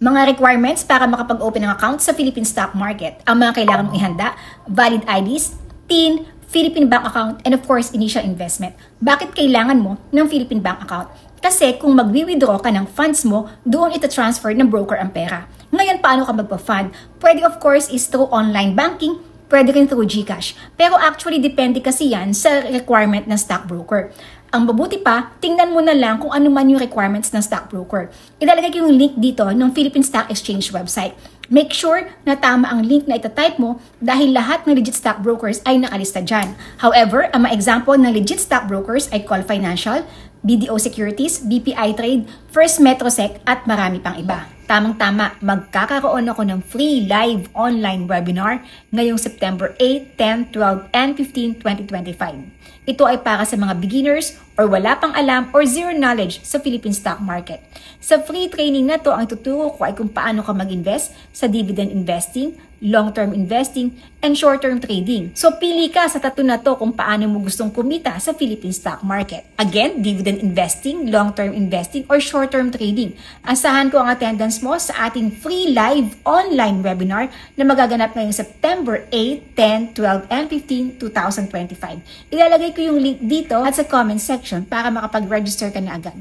Mga requirements para makapag-open ng account sa Philippine stock market. Ang mga kailangan mong ihanda, valid IDs, TIN, Philippine bank account, and of course, initial investment. Bakit kailangan mo ng Philippine bank account? Kasi kung magwi-withdraw ka ng funds mo, doon ita-transfer ng broker ang pera. Ngayon, paano ka magpa-fund? Pwede of course is through online banking, pwede rin through GCash. Pero actually, depende kasi yan sa requirement ng stockbroker. Ang mabuti pa, tingnan mo na lang kung ano man yung requirements ng stockbroker. Ilalagay ko yung link dito ng Philippine Stock Exchange website. Make sure na tama ang link na itatype mo dahil lahat ng legit stockbrokers ay nakalista dyan. However, ang mga example ng legit stockbrokers ay Call Financial, BDO Securities, BPI Trade, First Metrosec at marami pang iba. Tamang-tama, magkakaroon ako ng free live online webinar ngayong September 8, 10, 12, and 15, 2025. Ito ay para sa mga beginners or wala pang alam or zero knowledge sa Philippine stock market. Sa free training na to, ang tuturo ko ay kung paano ka mag-invest sa dividend investing, long-term investing, and short-term trading. So pili ka sa tatlo na to kung paano mo gustong kumita sa Philippine stock market. Again, dividend investing, long-term investing, or short-term trading. Asahan ko ang attendance mo sa ating free live online webinar na magaganap ngayong September 8, 10, 12, and 15, 2025. Ilalagay ko yung link dito at sa comment section para makapag-register ka na agad.